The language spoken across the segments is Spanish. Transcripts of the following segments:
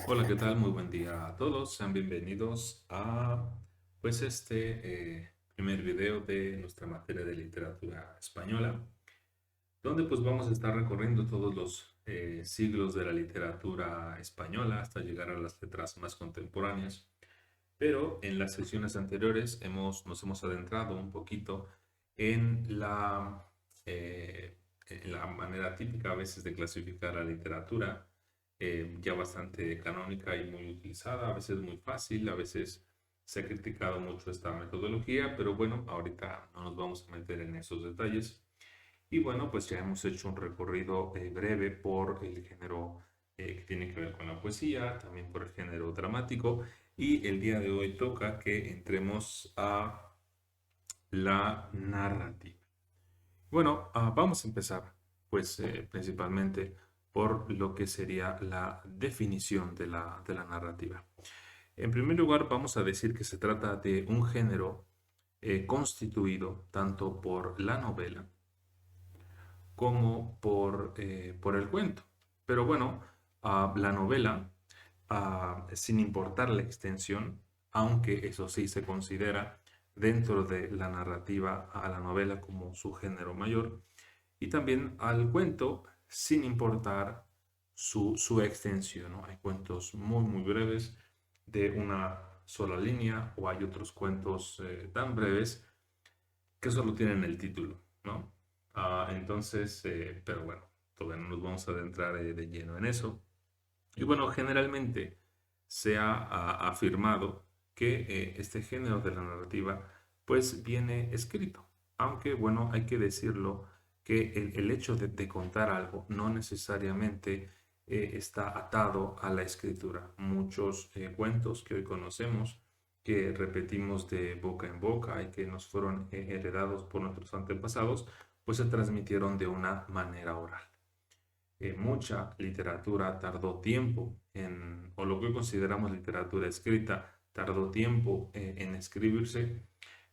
Hola, ¿qué tal? Muy buen día a todos. Sean bienvenidos a primer video de nuestra materia de literatura española, donde pues vamos a estar recorriendo todos los siglos de la literatura española hasta llegar a las letras más contemporáneas. Pero en las sesiones anteriores nos hemos adentrado un poquito en en la manera típica a veces de clasificar la literatura, ya bastante canónica y muy utilizada, a veces muy fácil, a veces se ha criticado mucho esta metodología, pero bueno, ahorita no nos vamos a meter en esos detalles. Y bueno, pues ya hemos hecho un recorrido breve por el género que tiene que ver con la poesía, también por el género dramático, y el día de hoy toca que entremos a la narrativa. Bueno, vamos a empezar, pues principalmente por lo que sería la definición de la narrativa. En primer lugar, vamos a decir que se trata de un género constituido tanto por la novela, como por el cuento. Pero bueno, la novela, sin importar la extensión, aunque eso sí se considera dentro de la narrativa a la novela como su género mayor, y también al cuento, sin importar su extensión, ¿no? Hay cuentos muy breves de una sola línea, o hay otros cuentos tan breves que solo tienen el título, ¿no? Pero bueno, todavía no nos vamos a adentrar de lleno en eso. Y bueno, generalmente se ha afirmado que este género de la narrativa pues viene escrito, aunque bueno, hay que decirlo que el hecho de contar algo no necesariamente está atado a la escritura. Muchos cuentos que hoy conocemos, que repetimos de boca en boca y que nos fueron heredados por nuestros antepasados, pues se transmitieron de una manera oral. Mucha literatura tardó tiempo o lo que hoy consideramos literatura escrita, tardó tiempo en escribirse,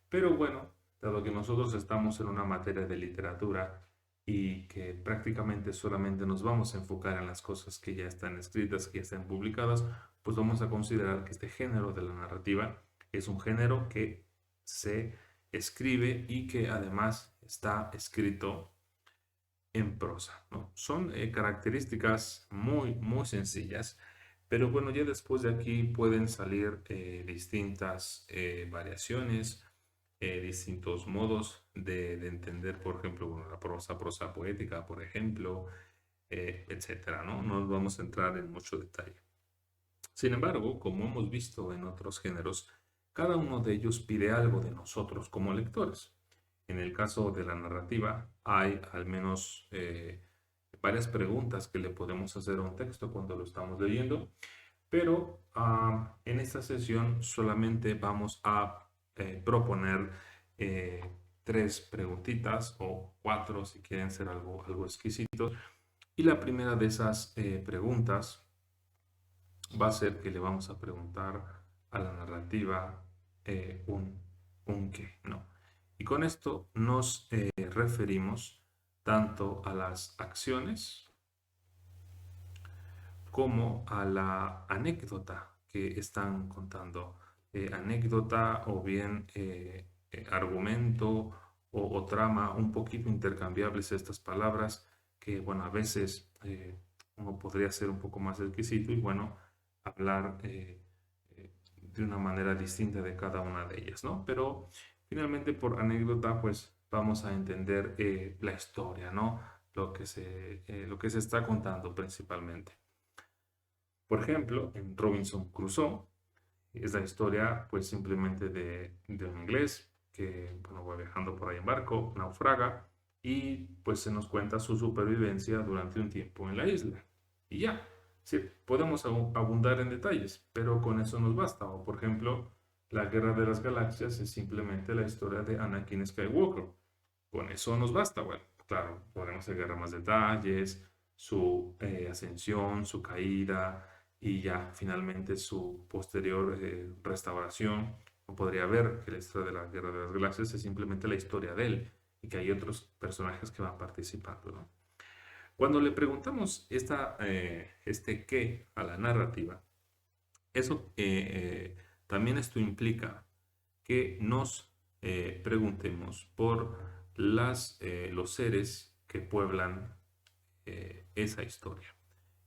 pero bueno, dado que nosotros estamos en una materia de literatura y que prácticamente solamente nos vamos a enfocar en las cosas que ya están escritas, que ya están publicadas, pues vamos a considerar que este género de la narrativa es un género que se escribe y que además está escrito en prosa, ¿no? Son características muy sencillas, pero bueno, ya después de aquí pueden salir distintas variaciones, distintos modos de entender, por ejemplo, bueno, la prosa poética, por ejemplo, etcétera, ¿no? No nos vamos a entrar en mucho detalle. Sin embargo, como hemos visto en otros géneros, cada uno de ellos pide algo de nosotros como lectores. En el caso de la narrativa, hay al menos varias preguntas que le podemos hacer a un texto cuando lo estamos leyendo, pero en esta sesión solamente vamos a proponer eh, tres preguntitas o cuatro si quieren ser algo exquisitos. Y la primera de esas preguntas va a ser que le vamos a preguntar a la narrativa un qué, ¿no? Y con esto nos referimos tanto a las acciones como a la anécdota que están contando. Anécdota o bien argumento o trama, un poquito intercambiables estas palabras que, bueno, a veces uno podría ser un poco más exquisito y, bueno, hablar de una manera distinta de cada una de ellas, ¿no? Pero finalmente por anécdota, pues vamos a entender la historia, ¿no? Lo que se está contando principalmente. Por ejemplo, en Robinson Crusoe es la historia pues simplemente de un inglés que bueno, va viajando por ahí en barco, naufraga y pues se nos cuenta su supervivencia durante un tiempo en la isla. Y ya, sí, podemos abundar en detalles, pero con eso nos basta. O por ejemplo, la Guerra de las Galaxias es simplemente la historia de Anakin Skywalker. Con eso nos basta. Bueno, claro, podemos agarrar más detalles, su ascensión, su caída y ya finalmente su posterior restauración. O podría ver que la historia de la Guerra de las Galaxias es simplemente la historia de él y que hay otros personajes que van participando, ¿no? Cuando le preguntamos este qué a la narrativa, Eso, también esto implica que nos preguntemos por los seres que pueblan esa historia,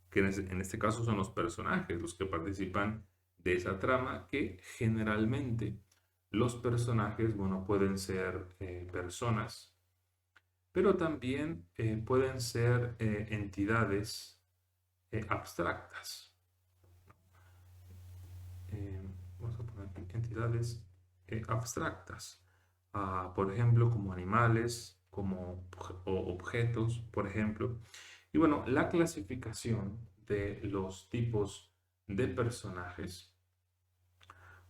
que en este caso son los personajes, los que participan de esa trama, que generalmente los personajes, bueno, pueden ser personas, pero también pueden ser entidades abstractas. Eh, Vamos a poner aquí entidades abstractas. Por ejemplo, como animales, como objetos, por ejemplo. Y bueno, la clasificación de los tipos de personajes,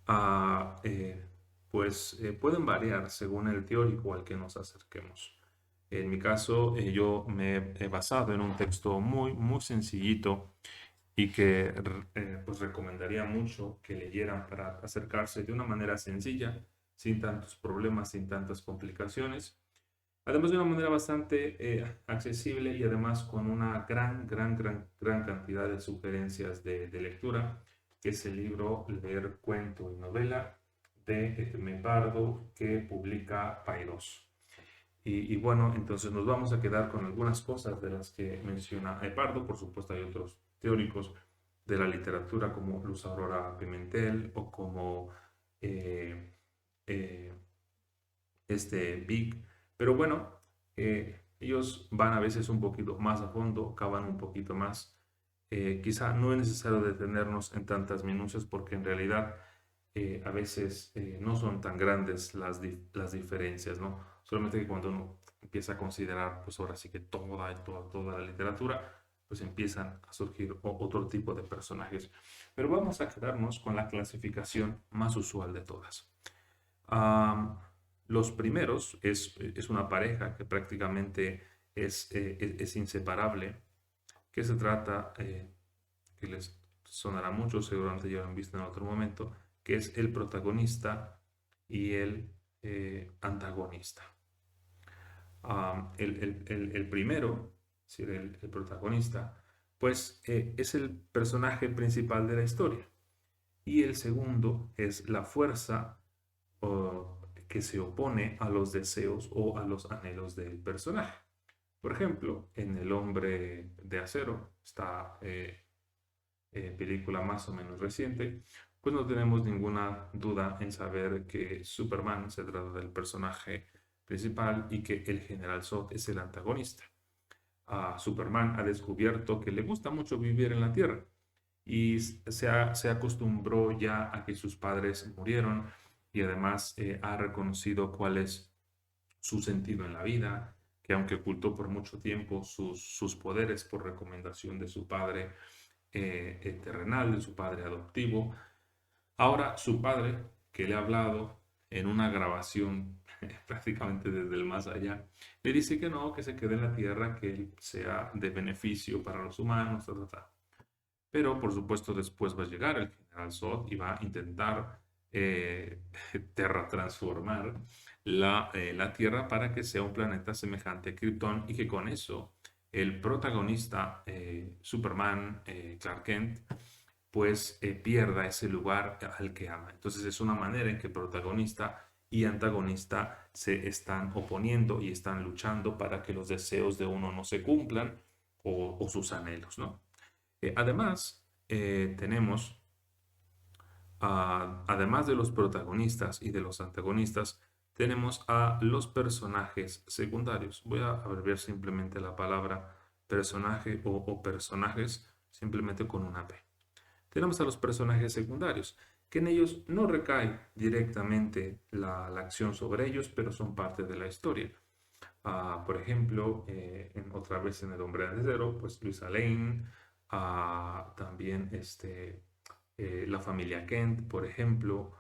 ah, eh, pues pueden variar según el teórico al que nos acerquemos. En mi caso, yo me he basado en un texto muy, muy sencillito y que pues recomendaría mucho que leyeran para acercarse de una manera sencilla, sin tantos problemas, sin tantas complicaciones. Además de una manera bastante accesible y además con una gran cantidad de sugerencias de lectura, que es el libro Leer Cuento y Novela de Edmé Pardo, que publica Paidós. Y bueno, entonces nos vamos a quedar con algunas cosas de las que menciona Pardo. Por supuesto, hay otros teóricos de la literatura como Luz Aurora Pimentel o como eh, eh, Vic. Pero bueno, ellos van a veces un poquito más a fondo, cavan un poquito más. Quizá no es necesario detenernos en tantas minucias porque en realidad a veces no son tan grandes las diferencias, ¿no? Solamente que cuando uno empieza a considerar, pues ahora sí que toda la literatura, pues empiezan a surgir otro tipo de personajes. Pero vamos a quedarnos con la clasificación más usual de todas. Am, los primeros es una pareja que prácticamente es inseparable, que se trata, que les sonará mucho, seguramente ya lo han visto en otro momento, que es el protagonista y el antagonista. El primero, es decir, el protagonista, pues es el personaje principal de la historia. Y el segundo es la fuerza que se opone a los deseos o a los anhelos del personaje. Por ejemplo, en El Hombre de Acero, esta película más o menos reciente, pues no tenemos ninguna duda en saber que Superman se trata del personaje principal y que el General Zod es el antagonista. Superman ha descubierto que le gusta mucho vivir en la Tierra y se acostumbró ya a que sus padres murieron y además ha reconocido cuál es su sentido en la vida, que aunque ocultó por mucho tiempo sus poderes por recomendación de su padre terrenal, de su padre adoptivo, ahora su padre, que le ha hablado en una grabación prácticamente desde el más allá, le dice que no, que se quede en la tierra, que él sea de beneficio para los humanos, ta, ta, ta. Pero por supuesto después va a llegar el general Zod y va a intentar eh, terratransformar la Tierra para que sea un planeta semejante a Krypton y que con eso el protagonista, Superman, Clark Kent, pues pierda ese lugar al que ama. Entonces es una manera en que protagonista y antagonista se están oponiendo y están luchando para que los deseos de uno no se cumplan o sus anhelos, ¿no? Además, tenemos, además de los protagonistas y de los antagonistas, tenemos a los personajes secundarios. Voy a abreviar simplemente la palabra personaje o personajes simplemente con una P. Tenemos a los personajes secundarios, que en ellos no recae directamente la acción sobre ellos, pero son parte de la historia. Por ejemplo, otra vez en El Hombre de Acero, pues Luisa Lane, también la familia Kent, por ejemplo,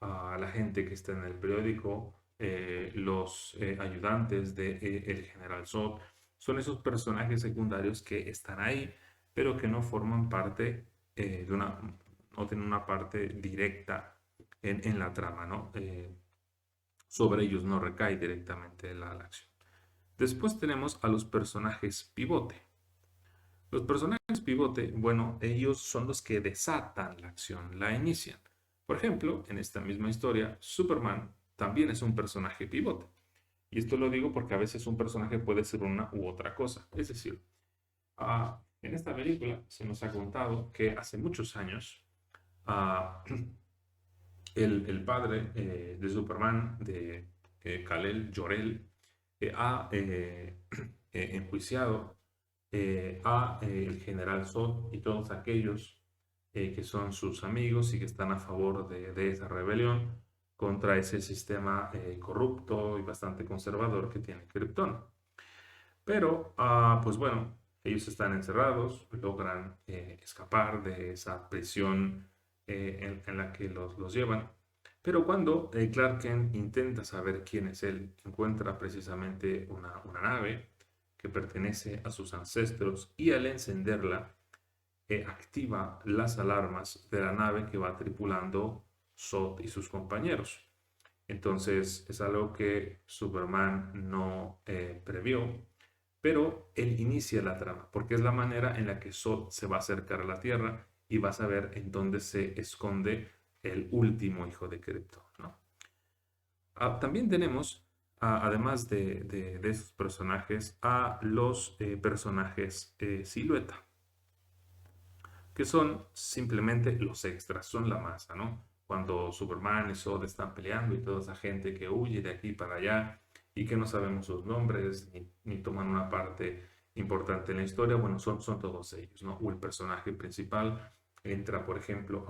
la gente que está en el periódico, los ayudantes de, el general Zod, son esos personajes secundarios que están ahí, pero que no forman parte no tienen una parte directa en la trama, ¿no? Sobre ellos no recae directamente la acción. Después tenemos a los personajes pivote. Los personajes pivote, bueno, ellos son los que desatan la acción, la inician. Por ejemplo, en esta misma historia, Superman también es un personaje pivote. Y esto lo digo porque a veces un personaje puede ser una u otra cosa. Es decir, en esta película se nos ha contado que hace muchos años ah, el padre de Superman, de Kal-El, Jor-El, ha enjuiciado a el general Zod y todos aquellos que son sus amigos y que están a favor de esa rebelión contra ese sistema corrupto y bastante conservador que tiene Krypton. Pero, pues bueno, ellos están encerrados, logran escapar de esa prisión en la que los llevan. Pero cuando Clark Kent intenta saber quién es él, encuentra precisamente una nave que pertenece a sus ancestros y al encenderla, activa las alarmas de la nave que va tripulando Zod y sus compañeros. Entonces es algo que Superman no previó, pero él inicia la trama, porque es la manera en la que Zod se va a acercar a la Tierra y va a saber en dónde se esconde el último hijo de Krypton, ¿no? También tenemos, además de esos personajes, a los personajes silueta, que son simplemente los extras, son la masa, ¿no? Cuando Superman y Zod están peleando y toda esa gente que huye de aquí para allá y que no sabemos sus nombres ni toman una parte importante en la historia, bueno, son todos ellos, ¿no? O el personaje principal entra, por ejemplo,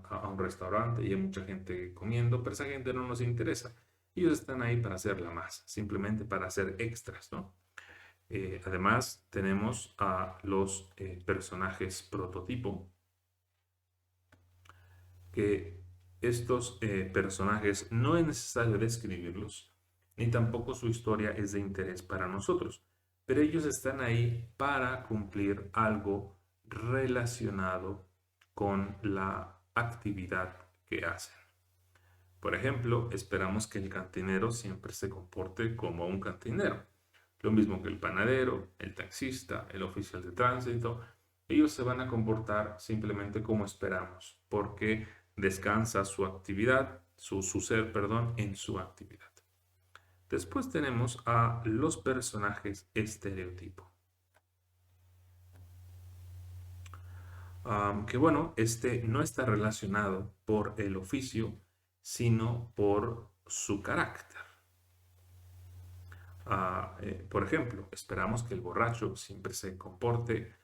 a un restaurante y hay mucha gente comiendo, pero esa gente no nos interesa. Ellos están ahí para hacer la masa, simplemente para hacer extras, ¿no? Además, tenemos a los personajes prototipo, que estos personajes no es necesario describirlos, ni tampoco su historia es de interés para nosotros, pero ellos están ahí para cumplir algo relacionado con la actividad que hacen. Por ejemplo, esperamos que el cantinero siempre se comporte como un cantinero. Lo mismo que el panadero, el taxista, el oficial de tránsito. Ellos se van a comportar simplemente como esperamos, porque descansa su actividad, su ser, perdón, en su actividad. Después tenemos a los personajes estereotipo. Que bueno, este no está relacionado por el oficio, sino por su carácter. Por ejemplo, esperamos que el borracho siempre se comporte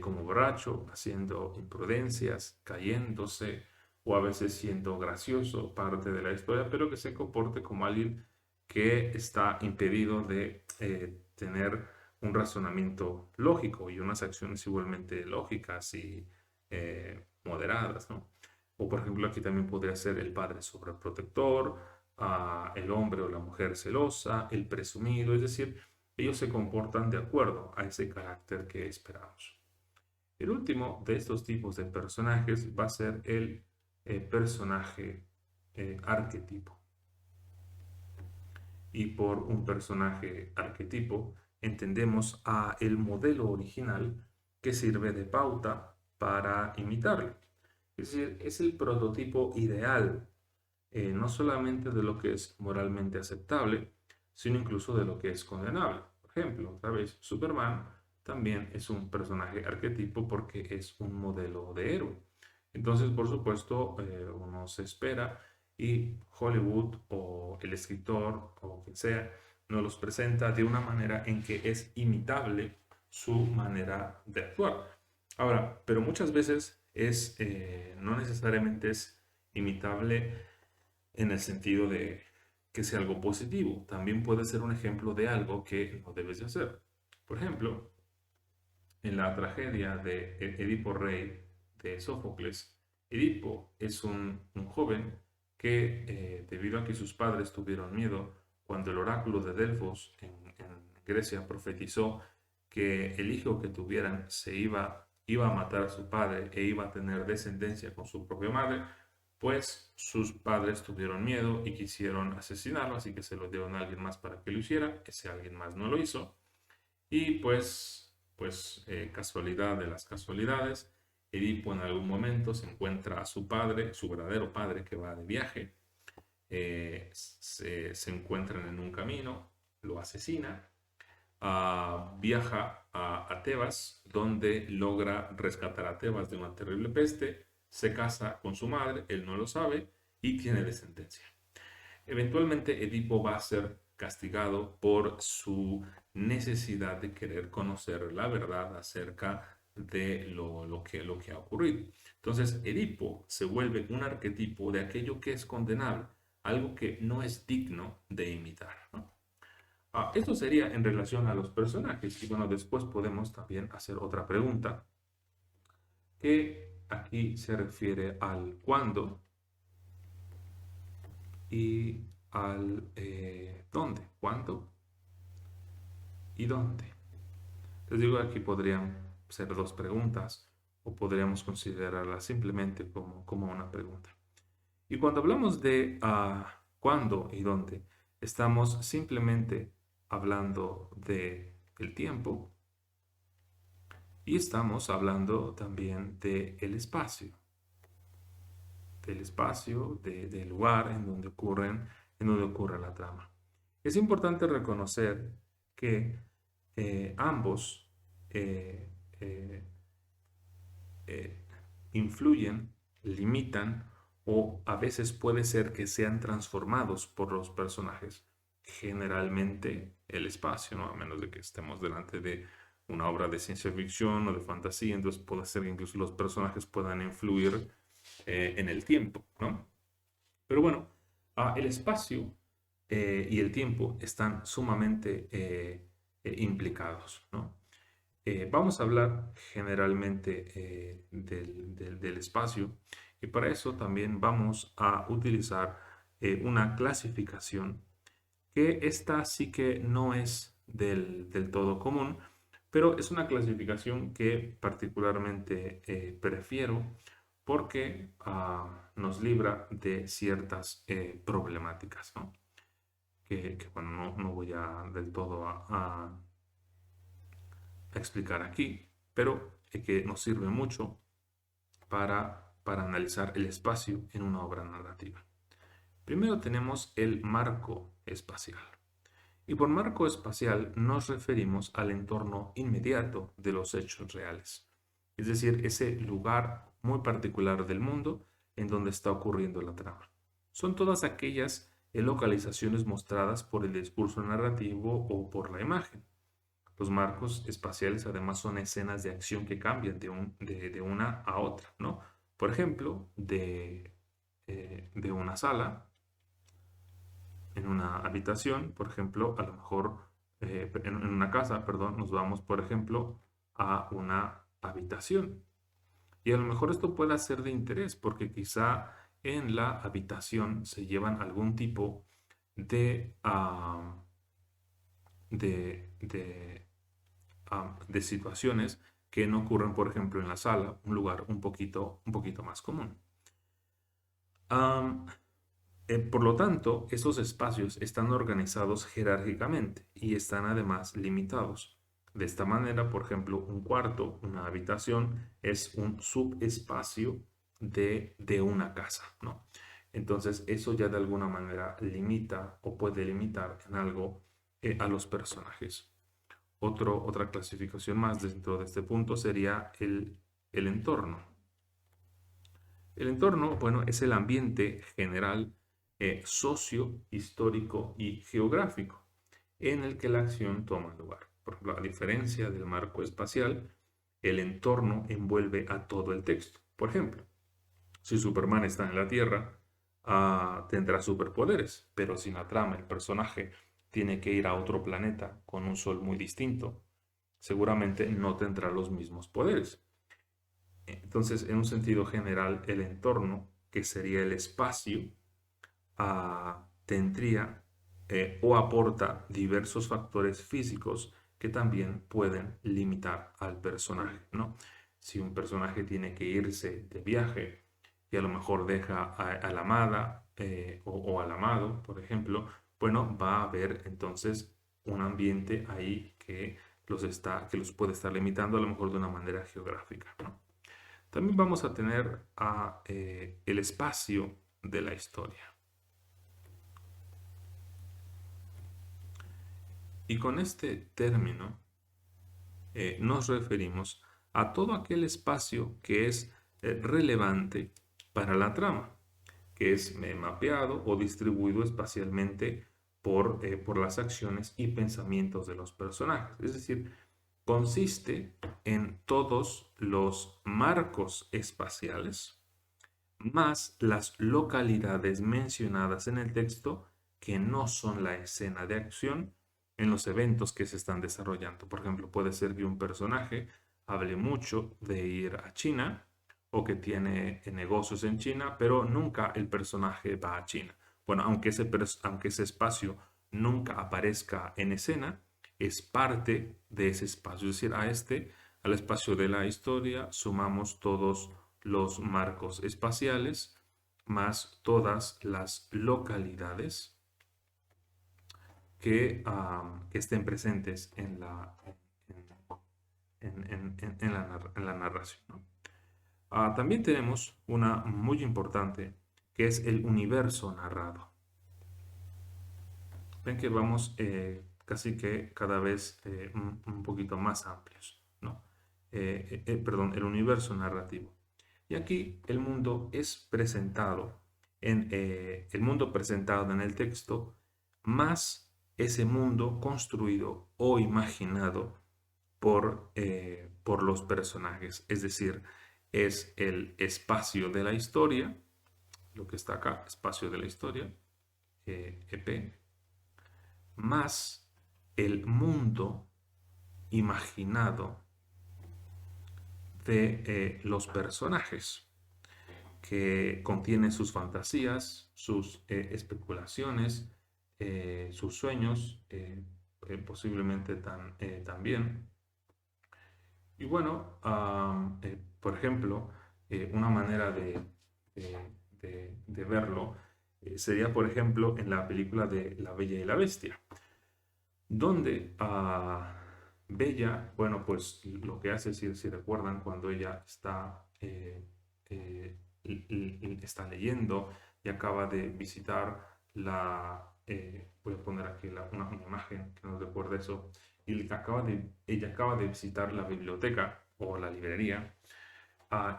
como borracho, haciendo imprudencias, cayéndose o a veces siendo gracioso, parte de la historia, pero que se comporte como alguien que está impedido de tener un razonamiento lógico y unas acciones igualmente lógicas y moderadas, ¿no? O por ejemplo, aquí también podría ser el padre sobreprotector, el hombre o la mujer celosa, el presumido, es decir, ellos se comportan de acuerdo a ese carácter que esperamos. El último de estos tipos de personajes va a ser el personaje arquetipo. Y por un personaje arquetipo entendemos a el modelo original que sirve de pauta para imitarlo. Es decir, es el prototipo ideal, no solamente de lo que es moralmente aceptable, sino incluso de lo que es condenable. Por ejemplo, otra vez, Superman también es un personaje arquetipo porque es un modelo de héroe. Entonces, por supuesto, uno se espera y Hollywood o el escritor o quien sea nos los presenta de una manera en que es imitable su manera de actuar. Ahora, pero muchas veces no necesariamente es imitable en el sentido de que sea algo positivo. También puede ser un ejemplo de algo que no debes de hacer. Por ejemplo, en la tragedia de Edipo Rey de Sófocles, Edipo es un joven que, debido a que sus padres tuvieron miedo, cuando el oráculo de Delfos en Grecia profetizó que el hijo que tuvieran iba a matar a su padre e iba a tener descendencia con su propia madre, pues sus padres tuvieron miedo y quisieron asesinarlo, así que se lo dieron a alguien más para que lo hiciera. Ese alguien más no lo hizo. Y pues pues casualidad de las casualidades, Edipo en algún momento se encuentra a su padre, su verdadero padre que va de viaje, se encuentran en un camino, lo asesina, viaja a Tebas, donde logra rescatar a Tebas de una terrible peste, se casa con su madre, él no lo sabe y tiene descendencia. Eventualmente Edipo va a ser castigado por su necesidad de querer conocer la verdad acerca de lo que ha ocurrido. Entonces Edipo se vuelve un arquetipo de aquello que es condenable, algo que no es digno de imitar, ¿no? Esto sería en relación a los personajes. Y bueno, después podemos también hacer otra pregunta, que aquí se refiere al cuándo y al dónde. ¿Cuándo y dónde? Les digo, aquí podrían ser dos preguntas o podríamos considerarlas simplemente como una pregunta. Y cuando hablamos de cuándo y dónde, estamos simplemente hablando de el tiempo. Y estamos hablando también del espacio, del lugar en donde ocurre la trama. Es importante reconocer que ambos eh, eh, eh, influyen, limitan o a veces puede ser que sean transformados por los personajes. Generalmente el espacio, ¿no? A menos de que estemos delante de una obra de ciencia ficción o de fantasía, entonces puede ser que incluso los personajes puedan influir en el tiempo, ¿no? Pero bueno, el espacio y el tiempo están sumamente implicados, ¿no? Vamos a hablar generalmente del espacio y para eso también vamos a utilizar una clasificación que esta sí que no es del todo común, pero es una clasificación que particularmente prefiero porque nos libra de ciertas problemáticas, ¿no? Bueno, no voy a del todo a explicar aquí, pero que nos sirve mucho para analizar el espacio en una obra narrativa. Primero tenemos el marco espacial. Y por marco espacial nos referimos al entorno inmediato de los hechos reales, es decir, ese lugar muy particular del mundo en donde está ocurriendo la trama. Son todas aquellas localizaciones mostradas por el discurso narrativo o por la imagen. Los marcos espaciales además son escenas de acción que cambian de una a otra, ¿no? Por ejemplo, de una sala, en una habitación, por ejemplo, a lo mejor en una casa, perdón, nos vamos, por ejemplo, a una habitación. Y a lo mejor esto pueda ser de interés porque quizá en la habitación se llevan algún tipo de, de de situaciones que no ocurren, por ejemplo, en la sala, un lugar un poquito más común. Um, por lo tanto, esos espacios están organizados jerárquicamente y están además limitados. De esta manera, por ejemplo, un cuarto, una habitación, es un subespacio de una casa, ¿no? Entonces, eso ya de alguna manera limita o puede limitar en algo a los personajes. Otra clasificación más dentro de este punto sería el entorno. El entorno, bueno, es el ambiente general, socio, histórico y geográfico en el que la acción toma lugar. Por ejemplo, a diferencia del marco espacial, el entorno envuelve a todo el texto. Por ejemplo, si Superman está en la Tierra, tendrá superpoderes, pero si la trama, el personaje, tiene que ir a otro planeta con un sol muy distinto, seguramente no tendrá los mismos poderes. Entonces, en un sentido general, el entorno, que sería el espacio, tendría o aporta diversos factores físicos que también pueden limitar al personaje, ¿no? Si un personaje tiene que irse de viaje y a lo mejor deja a la amada o al amado, por ejemplo, bueno, va a haber entonces un ambiente ahí que que los puede estar limitando a lo mejor de una manera geográfica, ¿no? También vamos a tener el espacio de la historia. Y con este término nos referimos a todo aquel espacio que es relevante para la trama, que es mapeado o distribuido espacialmente por las acciones y pensamientos de los personajes. Es decir, consiste en todos los marcos espaciales más las localidades mencionadas en el texto que no son la escena de acción en los eventos que se están desarrollando. Por ejemplo, puede ser que un personaje hable mucho de ir a China o que tiene negocios en China, pero nunca el personaje va a China. Bueno, aunque ese espacio nunca aparezca en escena, es parte de ese espacio. Es decir, al espacio de la historia, sumamos todos los marcos espaciales más todas las localidades que estén presentes en la narración, ¿no? También tenemos una muy importante que es el universo narrado. Ven que vamos casi que cada vez un poquito más amplios, ¿no? Perdón, el universo narrativo. Y aquí el mundo es presentado el mundo presentado en el texto, más ese mundo construido o imaginado por los personajes. Es decir, es el espacio de la historia, lo que está acá, espacio de la historia, EP, más el mundo imaginado de los personajes, que contiene sus fantasías, sus especulaciones, sus sueños, posiblemente también. Y bueno, por ejemplo, una manera de verlo sería, por ejemplo, en la película de La Bella y la Bestia, donde Bella, bueno, pues lo que hace, si recuerdan, cuando ella está leyendo y acaba de visitar voy a poner aquí una imagen que nos recuerda eso, y ella acaba de visitar la biblioteca o la librería.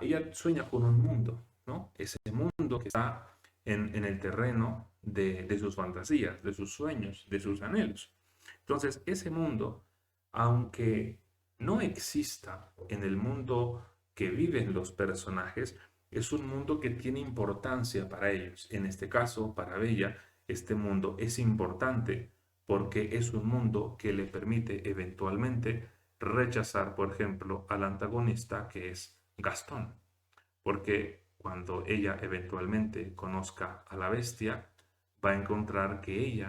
Ella sueña con un mundo, ¿no? Ese mundo que está en el terreno de sus fantasías, de sus sueños, de sus anhelos. Entonces, ese mundo, aunque no exista en el mundo que viven los personajes, es un mundo que tiene importancia para ellos. En este caso, para Bella, este mundo es importante porque es un mundo que le permite eventualmente rechazar, por ejemplo, al antagonista que es Gastón. Porque cuando ella eventualmente conozca a la bestia, va a encontrar que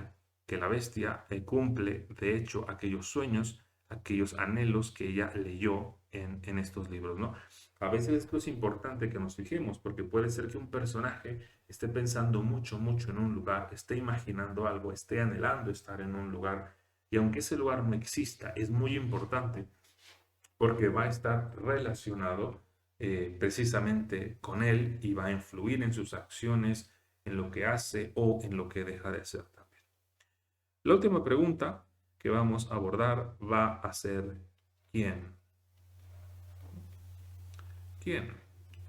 la bestia cumple de hecho aquellos sueños, aquellos anhelos que ella leyó en estos libros, ¿no? A veces esto es importante que nos fijemos, porque puede ser que un personaje esté pensando mucho, mucho en un lugar, esté imaginando algo, esté anhelando estar en un lugar, y aunque ese lugar no exista, es muy importante porque va a estar relacionado precisamente con él y va a influir en sus acciones, en lo que hace o en lo que deja de hacer también. La última pregunta que vamos a abordar va a ser ¿quién? ¿Quién?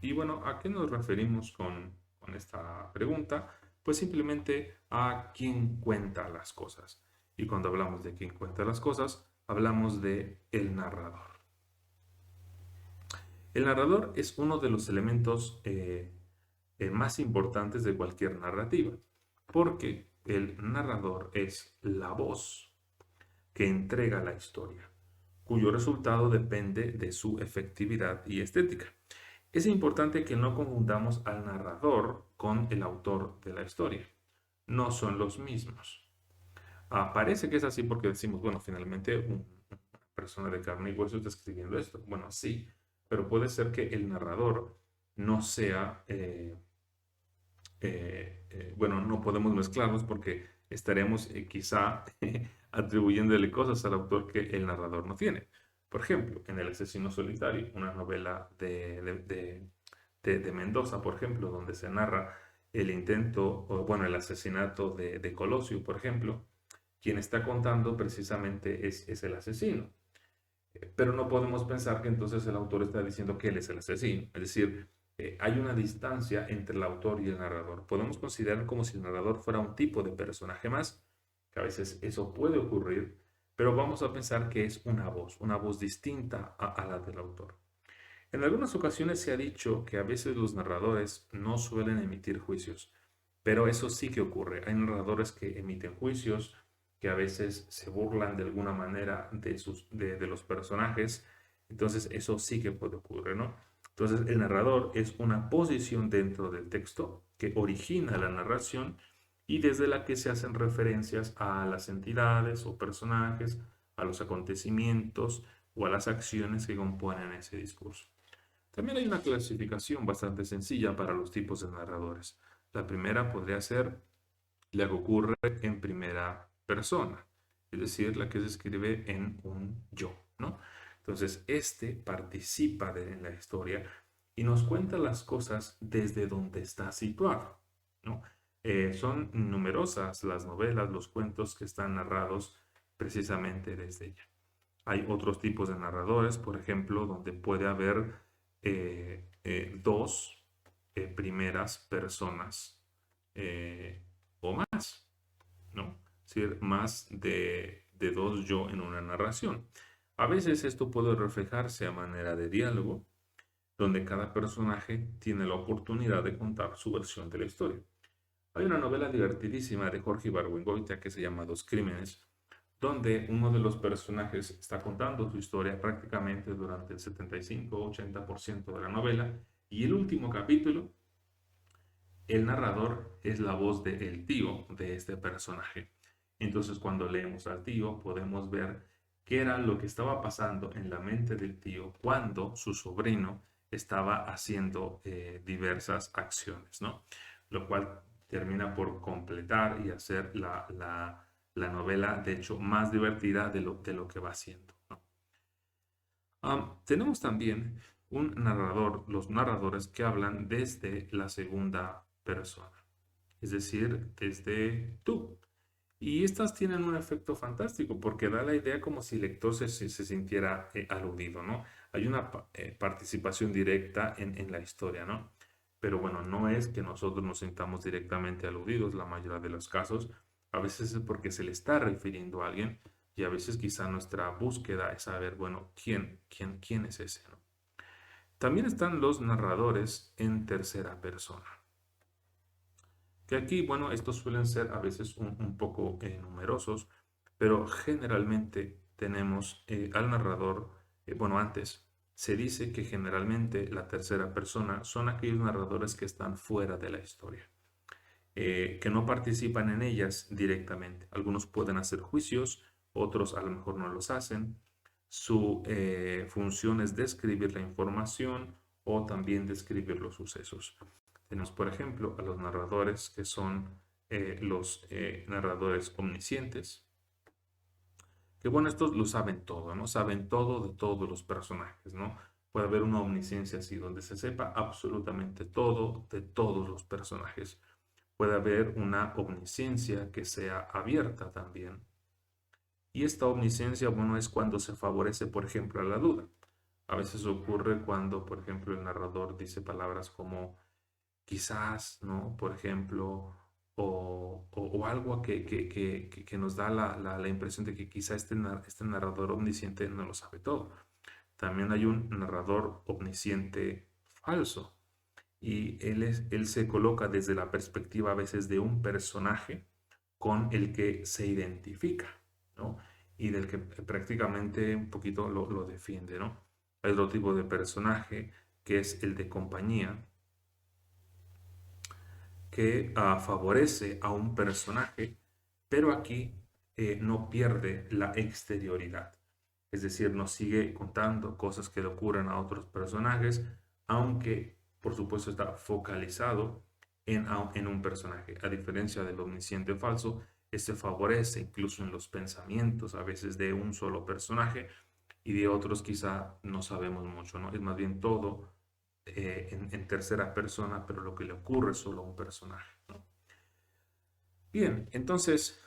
Y bueno, ¿a qué nos referimos con esta pregunta? Pues simplemente a quién cuenta las cosas. Y cuando hablamos de quién cuenta las cosas, hablamos de el narrador. El narrador es uno de los elementos más importantes de cualquier narrativa, porque el narrador es la voz que entrega la historia, cuyo resultado depende de su efectividad y estética. Es importante que no confundamos al narrador con el autor de la historia. No son los mismos. Parece que es así porque decimos, bueno, finalmente una persona de carne y hueso está escribiendo esto. Bueno, sí, pero puede ser que el narrador no sea, bueno, no podemos mezclarlos porque estaremos quizá atribuyéndole cosas al autor que el narrador no tiene. Por ejemplo, en El asesino solitario, una novela de Mendoza, por ejemplo, donde se narra el intento, o bueno, el asesinato de Colosio, por ejemplo, quien está contando precisamente es el asesino. Pero no podemos pensar que entonces el autor está diciendo que él es el asesino. Es decir, hay una distancia entre el autor y el narrador. Podemos considerar como si el narrador fuera un tipo de personaje más, que a veces eso puede ocurrir, pero vamos a pensar que es una voz distinta a la del autor. En algunas ocasiones se ha dicho que a veces los narradores no suelen emitir juicios, pero eso sí que ocurre. Hay narradores que emiten juicios, que a veces se burlan de alguna manera de los personajes, entonces eso sí que puede ocurrir, ¿no? Entonces el narrador es una posición dentro del texto que origina la narración y desde la que se hacen referencias a las entidades o personajes, a los acontecimientos o a las acciones que componen ese discurso. También hay una clasificación bastante sencilla para los tipos de narradores. La primera podría ser la que ocurre en primera persona, es decir, la que se escribe en un yo, ¿no? Entonces, este participa en la historia y nos cuenta las cosas desde donde está situado, ¿no? Son numerosas las novelas, los cuentos que están narrados precisamente desde ella. Hay otros tipos de narradores, por ejemplo, donde puede haber dos primeras personas eh, o más, ¿no? Es decir, más de dos yo en una narración. A veces esto puede reflejarse a manera de diálogo, donde cada personaje tiene la oportunidad de contar su versión de la historia. Hay una novela divertidísima de Jorge Ibargüengoitia que se llama Dos Crímenes, donde uno de los personajes está contando su historia prácticamente durante el 75-80% de la novela, y el último capítulo, el narrador es la voz del tío de este personaje. Entonces, cuando leemos al tío, podemos ver qué era lo que estaba pasando en la mente del tío cuando su sobrino estaba haciendo diversas acciones, ¿no? Lo cual termina por completar y hacer la novela, de hecho, más divertida de lo que va haciendo, ¿no? Tenemos también un narrador, los narradores que hablan desde la segunda persona, es decir, desde tú. Y estas tienen un efecto fantástico porque da la idea como si el lector se sintiera aludido, ¿no? Hay una participación directa en la historia, ¿no? Pero bueno, no es que nosotros nos sintamos directamente aludidos la mayoría de los casos. A veces es porque se le está refiriendo a alguien y a veces quizá nuestra búsqueda es saber, bueno, quién es ese, ¿no? También están los narradores en tercera persona. Que aquí, bueno, estos suelen ser a veces un poco numerosos, pero generalmente tenemos al narrador, bueno, antes se dice que generalmente la tercera persona son aquellos narradores que están fuera de la historia, que no participan en ellas directamente. Algunos pueden hacer juicios, otros a lo mejor no los hacen. Su función es describir la información o también describir los sucesos. Tenemos, por ejemplo, a los narradores que son los narradores omniscientes, que bueno, estos lo saben todo, ¿no? Saben todo de todos los personajes, ¿no? Puede haber una omnisciencia así, donde se sepa absolutamente todo de todos los personajes. Puede haber una omnisciencia que sea abierta también. Y esta omnisciencia, bueno, es cuando se favorece, por ejemplo, a la duda. A veces ocurre cuando, por ejemplo, el narrador dice palabras como quizás, ¿no? Por ejemplo, o algo que nos da la impresión de que quizá este narrador omnisciente no lo sabe todo. También hay un narrador omnisciente falso y él se coloca desde la perspectiva a veces de un personaje con el que se identifica, ¿no? Y del que prácticamente un poquito lo defiende, ¿no? Hay otro tipo de personaje que es el de compañía, que favorece a un personaje, pero aquí no pierde la exterioridad. Es decir, nos sigue contando cosas que le ocurren a otros personajes, aunque por supuesto está focalizado en un personaje. A diferencia del omnisciente falso, se favorece incluso en los pensamientos a veces de un solo personaje y de otros quizá no sabemos mucho, ¿no? Es más bien todo en tercera persona, pero lo que le ocurre es solo a un personaje, ¿no? Bien, entonces,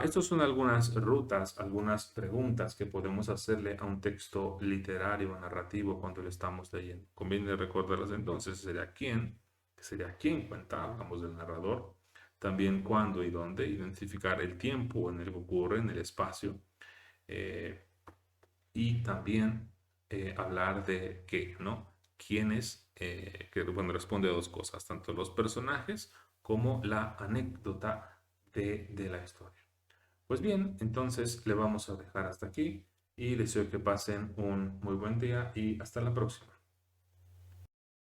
estas son algunas rutas, algunas preguntas que podemos hacerle a un texto literario o narrativo cuando lo estamos leyendo. Conviene recordarlas entonces, sería quién, que sería quién cuenta, hablamos del narrador, también cuándo y dónde, identificar el tiempo en el que ocurre, en el espacio, eh, y también hablar de qué, ¿no? Quiénes, que bueno, responde a dos cosas, tanto los personajes como la anécdota de la historia. Pues bien, entonces le vamos a dejar hasta aquí y les deseo que pasen un muy buen día y hasta la próxima.